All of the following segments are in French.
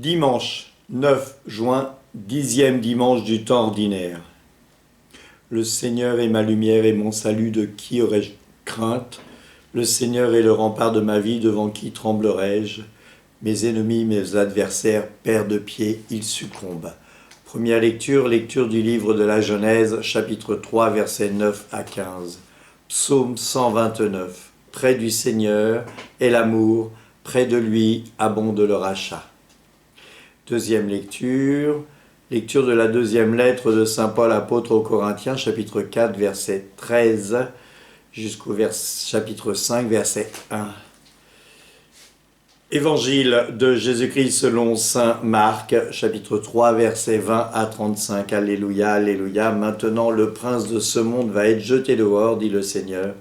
Dimanche 9 juin, 10e dimanche du temps ordinaire. Le Seigneur est ma lumière et mon salut, de qui aurais-je crainte? Le Seigneur est le rempart de ma vie, devant qui tremblerai-je? Mes ennemis, mes adversaires perdent pied, ils succombent. Première lecture du livre de la Genèse, chapitre 3, versets 9 à 15. Psaume 129. Près du Seigneur est l'amour, près de lui abonde le rachat. Deuxième lecture de la deuxième lettre de Saint Paul apôtre aux Corinthiens, chapitre 4, verset 13, jusqu'au chapitre 5, verset 1. Évangile de Jésus-Christ selon Saint Marc, chapitre 3, verset 20 à 35. Alléluia, alléluia. Maintenant le prince de ce monde va être jeté dehors, dit le Seigneur.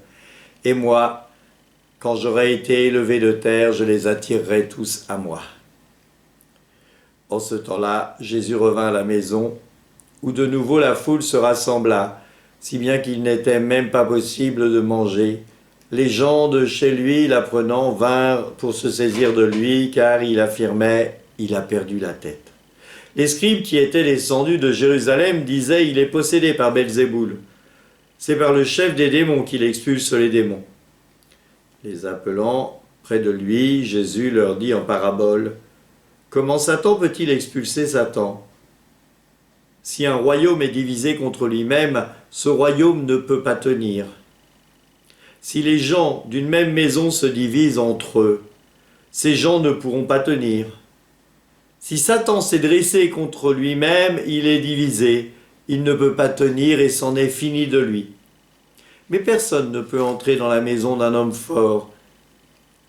Et moi, quand j'aurai été élevé de terre, je les attirerai tous à moi. En ce temps-là, Jésus revint à la maison, où de nouveau la foule se rassembla, si bien qu'il n'était même pas possible de manger. Les gens de chez lui, l'apprenant, vinrent pour se saisir de lui, car il affirmait « Il a perdu la tête ». Les scribes qui étaient descendus de Jérusalem disaient « Il est possédé par Belzéboul ». C'est par le chef des démons qu'il expulse les démons. Les appelant près de lui, Jésus leur dit en parabole: comment Satan peut-il expulser Satan? Si un royaume est divisé contre lui-même, ce royaume ne peut pas tenir. Si les gens d'une même maison se divisent entre eux, ces gens ne pourront pas tenir. Si Satan s'est dressé contre lui-même, il est divisé, il ne peut pas tenir et c'en est fini de lui. Mais personne ne peut entrer dans la maison d'un homme fort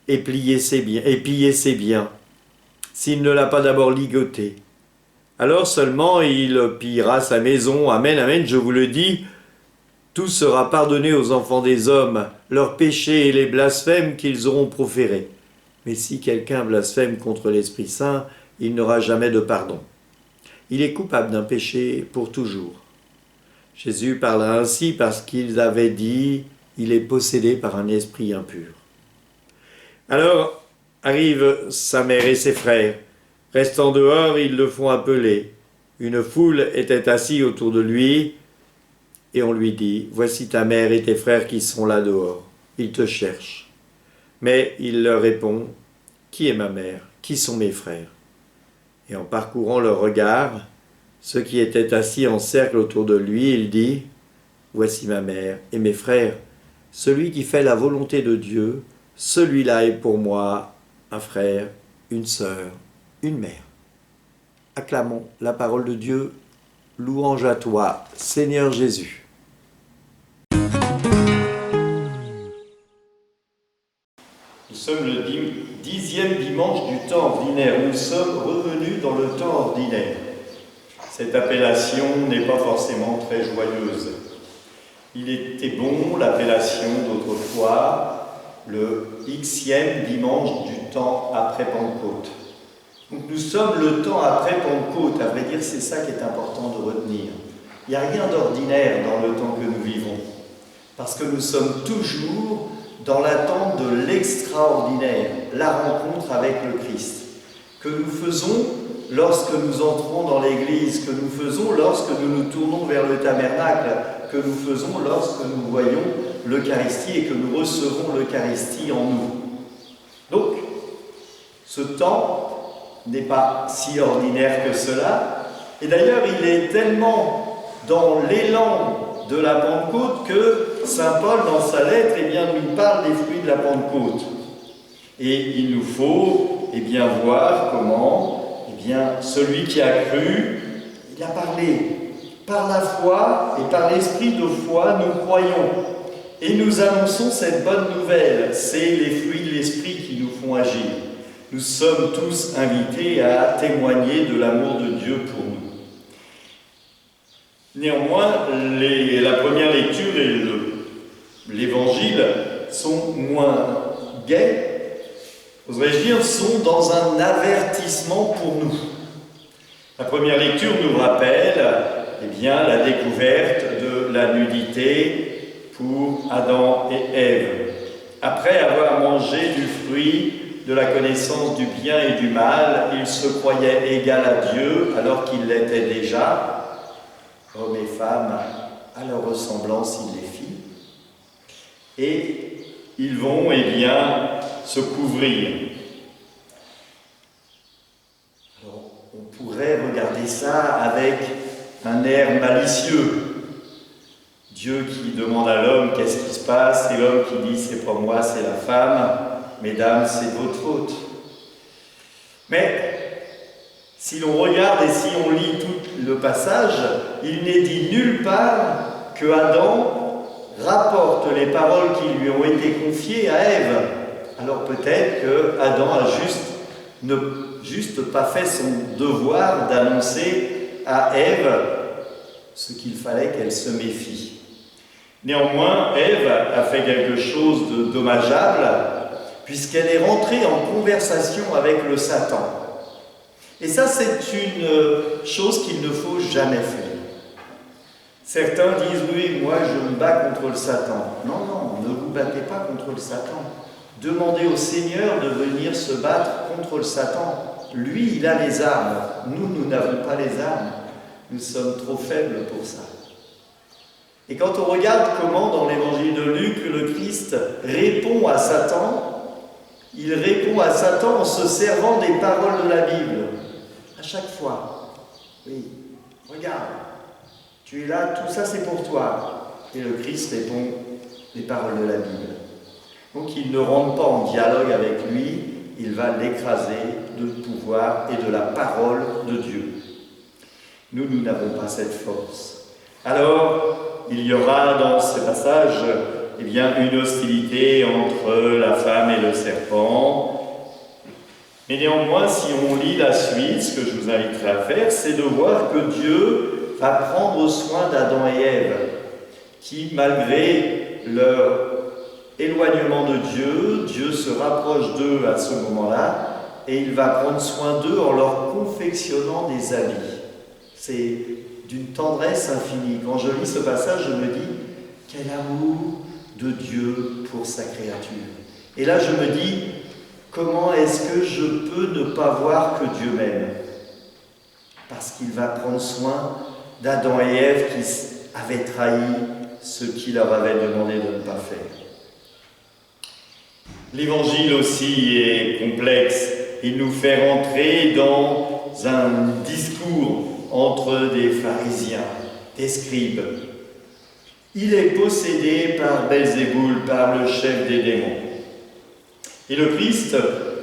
et piller ses biens, s'il ne l'a pas d'abord ligoté. Alors seulement il pillera sa maison. Amen, amen, je vous le dis, tout sera pardonné aux enfants des hommes, leurs péchés et les blasphèmes qu'ils auront proférés. Mais si quelqu'un blasphème contre l'Esprit Saint, il n'aura jamais de pardon. Il est coupable d'un péché pour toujours. Jésus parla ainsi parce qu'ils avaient dit « Il est possédé par un esprit impur ». Alors arrivent sa mère et ses frères. Restant dehors, ils le font appeler. Une foule était assise autour de lui, et on lui dit « Voici ta mère et tes frères qui sont là dehors. Ils te cherchent. » Mais il leur répond « Qui est ma mère? Qui sont mes frères ?» Et en parcourant leur regard, ceux qui étaient assis en cercle autour de lui, il dit « Voici ma mère et mes frères. Celui qui fait la volonté de Dieu, celui-là est pour moi un frère, une sœur, une mère. » Acclamons la parole de Dieu. Louange à toi, Seigneur Jésus. Nous sommes le 10e dimanche du temps ordinaire. Nous sommes revenus dans le temps ordinaire. Cette appellation n'est pas forcément très joyeuse. Il était bon, l'appellation d'autrefois, le Xème dimanche du temps après Pentecôte. Donc nous sommes le temps après Pentecôte, à vrai dire c'est ça qui est important de retenir. Il n'y a rien d'ordinaire dans le temps que nous vivons, parce que nous sommes toujours dans l'attente de l'extraordinaire, la rencontre avec le Christ, que nous faisons lorsque nous entrons dans l'église, que nous faisons lorsque nous nous tournons vers le tabernacle, que nous faisons lorsque nous voyons l'Eucharistie et que nous recevons l'Eucharistie en nous. Donc, ce temps n'est pas si ordinaire que cela, et d'ailleurs il est tellement dans l'élan de la Pentecôte que Saint Paul, dans sa lettre, nous parle des fruits de la Pentecôte. Et il nous faut voir comment celui qui a cru, il a parlé. Par la foi et par l'esprit de foi, nous croyons. Et nous annonçons cette bonne nouvelle. C'est les fruits de l'esprit qui nous font agir. Nous sommes tous invités à témoigner de l'amour de Dieu pour nous. Néanmoins, la première lecture et l'évangile sont moins gais, oserais-je dire, sont dans un avertissement pour nous. La première lecture nous rappelle la découverte de la nudité pour Adam et Ève. Après avoir mangé du fruit de la connaissance du bien et du mal, il se croyait égal à Dieu alors qu'il l'était déjà. Hommes et femmes, à leur ressemblance, il les fit. Et ils vont, eh bien, se couvrir. Alors, on pourrait regarder ça avec un air malicieux. Dieu qui demande à l'homme qu'est-ce qui se passe, et l'homme qui dit c'est pas moi, c'est la femme. Mesdames, c'est votre faute. Mais si l'on regarde et si on lit tout le passage, il n'est dit nulle part que Adam rapporte les paroles qui lui ont été confiées à Ève. Alors peut-être que Adam a juste pas fait son devoir d'annoncer à Ève ce qu'il fallait qu'elle se méfie. Néanmoins, Ève a fait quelque chose de dommageable, puisqu'elle est rentrée en conversation avec le Satan. Et ça, c'est une chose qu'il ne faut jamais faire. Certains disent, oui, moi je me bats contre le Satan. Non, non, ne vous battez pas contre le Satan. Demandez au Seigneur de venir se battre contre le Satan. Lui, il a les armes. Nous n'avons pas les armes. Nous sommes trop faibles pour ça. Et quand on regarde comment, dans l'évangile de Luc, le Christ répond à Satan, il répond à Satan en se servant des paroles de la Bible. À chaque fois. Oui, regarde, tu es là, tout ça c'est pour toi. Et le Christ répond les paroles de la Bible. Donc il ne rentre pas en dialogue avec lui, il va l'écraser de pouvoir et de la parole de Dieu. Nous n'avons pas cette force. Alors, il y aura dans ce passage eh bien, une hostilité entre la femme et le serpent. Mais néanmoins, si on lit la suite, ce que je vous inviterai à faire, c'est de voir que Dieu va prendre soin d'Adam et Ève, qui, malgré leur éloignement de Dieu, Dieu se rapproche d'eux à ce moment-là, et il va prendre soin d'eux en leur confectionnant des habits. C'est d'une tendresse infinie. Quand je lis ce passage, je me dis, quel amour de Dieu pour sa créature. Et là, je me dis, comment est-ce que je peux ne pas voir que Dieu m'aime? Parce qu'il va prendre soin d'Adam et Ève qui avaient trahi ce qu'il leur avait demandé de ne pas faire. L'évangile aussi est complexe. Il nous fait rentrer dans un discours entre des pharisiens, des scribes. Il est possédé par Belzéboul, par le chef des démons. Et le Christ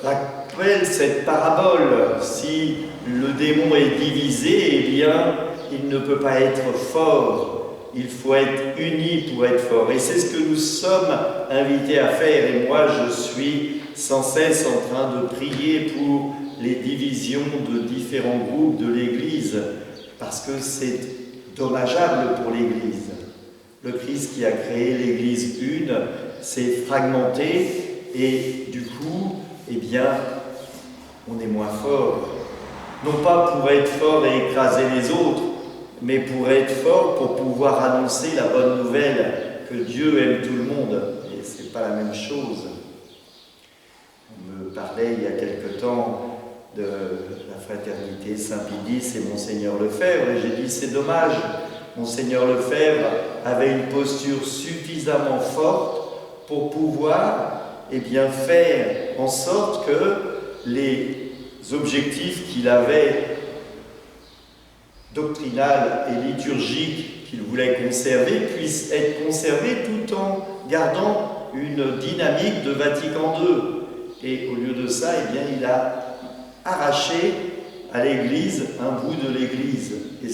rappelle cette parabole. Si le démon est divisé, eh bien, il ne peut pas être fort. Il faut être uni pour être fort. Et c'est ce que nous sommes invités à faire. Et moi, je suis sans cesse en train de prier pour les divisions de différents groupes de l'Église, parce que c'est dommageable pour l'Église. Le Christ qui a créé l'Église une s'est fragmenté et du coup, eh bien, on est moins fort. Non pas pour être fort et écraser les autres, mais pour être fort, pour pouvoir annoncer la bonne nouvelle que Dieu aime tout le monde. Et ce n'est pas la même chose. On me parlait il y a quelque temps de la fraternité Saint-Pédis et Monseigneur Lefebvre, et j'ai dit c'est dommage, Monseigneur Lefebvre avait une posture suffisamment forte pour pouvoir eh bien, faire en sorte que les objectifs qu'il avait doctrinal et liturgique qu'il voulait conserver puissent être conservés tout en gardant une dynamique de Vatican II. Et au lieu de ça, eh bien, il a arraché à l'Église un bout de l'Église. Et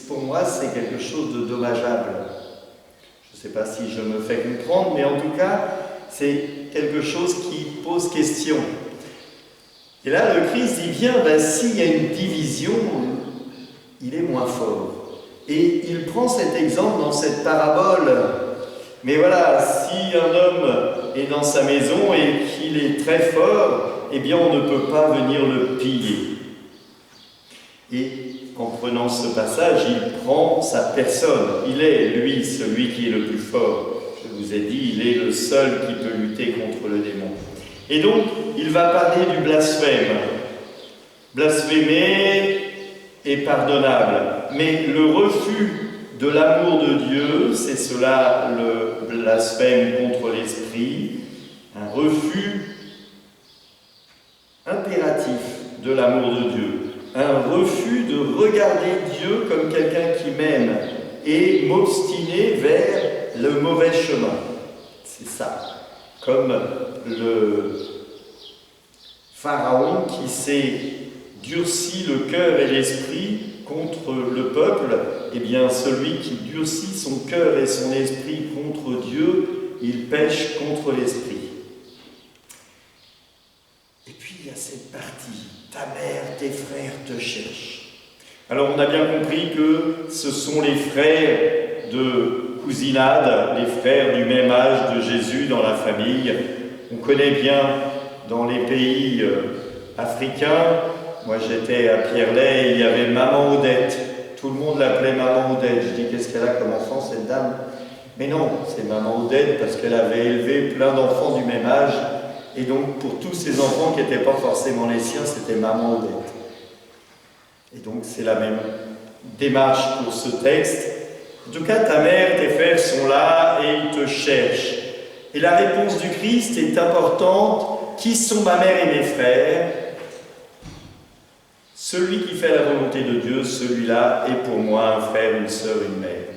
pour moi, c'est quelque chose de dommageable. Je ne sais pas si je me fais comprendre, mais en tout cas, c'est quelque chose qui pose question. Et là, le Christ, il vient, s'il y a une division, il est moins fort. Et il prend cet exemple dans cette parabole. Mais voilà, si un homme est dans sa maison et qu'il est très fort, eh bien on ne peut pas venir le piller. Et en prenant ce passage, il prend sa personne. Il est, lui, celui qui est le plus fort. Je vous ai dit, il est le seul qui peut lutter contre le démon. Et donc, il va parler du blasphème. Blasphémer est pardonnable, mais le refus de l'amour de Dieu, c'est cela le blasphème contre l'esprit, un refus impératif de l'amour de Dieu, un refus de regarder Dieu comme quelqu'un qui m'aime et m'obstiner vers le mauvais chemin. C'est ça. Comme le Pharaon qui s'est durci le cœur et l'esprit contre le peuple, eh bien celui qui durcit son cœur et son esprit contre Dieu, il pêche contre l'esprit. Et puis il y a cette partie, ta mère, tes frères te cherchent. Alors on a bien compris que ce sont les frères de cousinade, les frères du même âge de Jésus dans la famille. On connaît bien dans les pays africains. Moi j'étais à Pierrelet, il y avait Maman Odette. Tout le monde l'appelait Maman Odette. Je dis, qu'est-ce qu'elle a comme enfant cette dame? Mais non, c'est Maman Odette parce qu'elle avait élevé plein d'enfants du même âge. Et donc pour tous ces enfants qui n'étaient pas forcément les siens, c'était Maman Odette. Et donc c'est la même démarche pour ce texte. En tout cas, ta mère, tes frères sont là et ils te cherchent. Et la réponse du Christ est importante. Qui sont ma mère et mes frères? Celui qui fait la volonté de Dieu, celui-là est pour moi un frère, une sœur, une mère.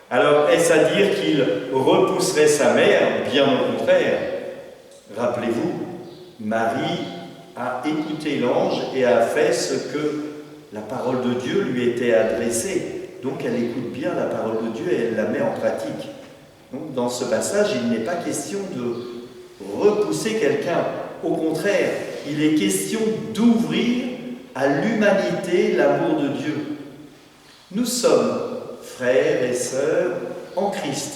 Alors, est-ce à dire qu'il repousserait sa mère? Bien au contraire. Rappelez-vous, Marie a écouté l'ange et a fait ce que la parole de Dieu lui était adressée. Donc elle écoute bien la parole de Dieu et elle la met en pratique. Donc dans ce passage, il n'est pas question de repousser quelqu'un. Au contraire, il est question d'ouvrir à l'humanité l'amour de Dieu. Nous sommes frères et sœurs en Christ.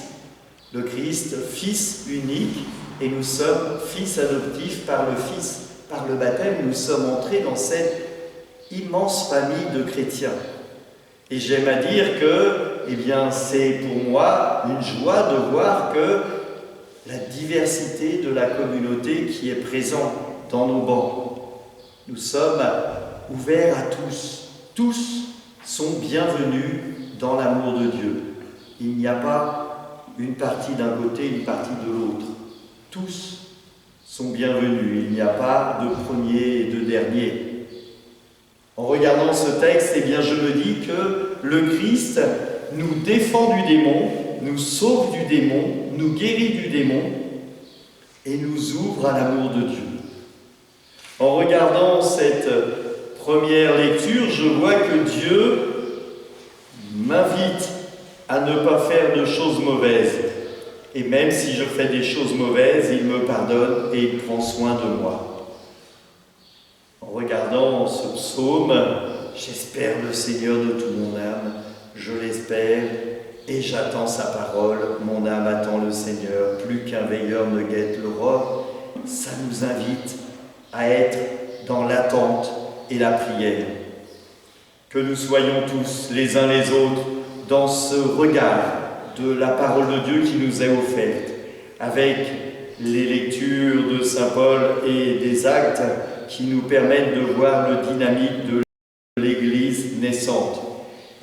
Le Christ, Fils unique, et nous sommes fils adoptifs par le Fils. Par le baptême, nous sommes entrés dans cette immense famille de chrétiens. Et j'aime à dire que, eh bien, c'est pour moi une joie de voir que la diversité de la communauté qui est présente dans nos bancs. Nous sommes ouverts à tous. Tous sont bienvenus dans l'amour de Dieu. Il n'y a pas une partie d'un côté, une partie de l'autre. Tous sont bienvenus. Il n'y a pas de premier et de dernier. En regardant ce texte, eh bien, je me dis que le Christ nous défend du démon, nous sauve du démon, nous guérit du démon et nous ouvre à l'amour de Dieu. En regardant cette première lecture, je vois que Dieu m'invite à ne pas faire de choses mauvaises. Et même si je fais des choses mauvaises, il me pardonne et il prend soin de moi. En regardant ce psaume, j'espère le Seigneur de toute mon âme, je l'espère et j'attends sa parole. Mon âme attend le Seigneur, plus qu'un veilleur ne guette l'aurore. Ça nous invite à être dans l'attente et la prière. Que nous soyons tous, les uns les autres, dans ce regard de la parole de Dieu qui nous est offerte, avec les lectures de Saint Paul et des actes qui nous permettent de voir le dynamique de l'Église naissante.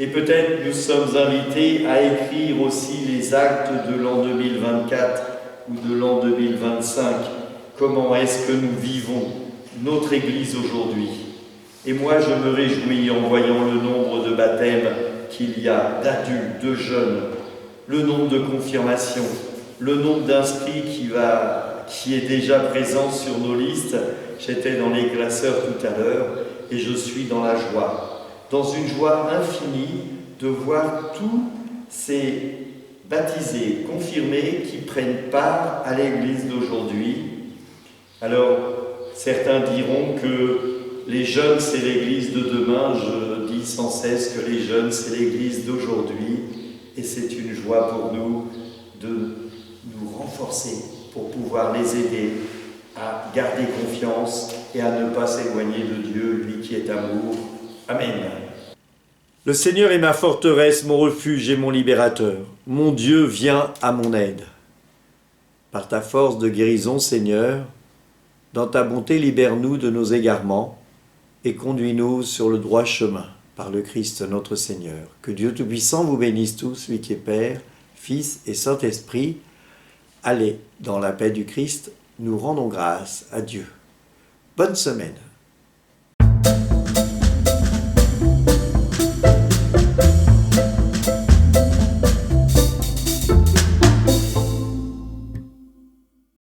Et peut-être nous sommes invités à écrire aussi les actes de l'an 2024 ou de l'an 2025. Comment est-ce que nous vivons notre Église aujourd'hui? Et moi, je me réjouis en voyant le nombre de baptêmes qu'il y a, d'adultes, de jeunes, le nombre de confirmations, le nombre d'inscrits qui est déjà présent sur nos listes. J'étais dans les classeurs tout à l'heure et je suis dans la joie, dans une joie infinie de voir tous ces baptisés, confirmés, qui prennent part à l'Église d'aujourd'hui. Alors, certains diront que les jeunes, c'est l'Église de demain. Je dis sans cesse que les jeunes, c'est l'Église d'aujourd'hui. Et c'est une joie pour nous de nous renforcer pour pouvoir les aider à garder confiance et à ne pas s'éloigner de Dieu, lui qui est amour. Amen. Le Seigneur est ma forteresse, mon refuge et mon libérateur. Mon Dieu vient à mon aide. Par ta force de guérison, Seigneur, Dans ta bonté, libère-nous de nos égarements et conduis-nous sur le droit chemin, par le Christ notre Seigneur. Que Dieu Tout-Puissant vous bénisse tous, lui qui est Père, Fils et Saint-Esprit. Allez, dans la paix du Christ, nous rendons grâce à Dieu. Bonne semaine.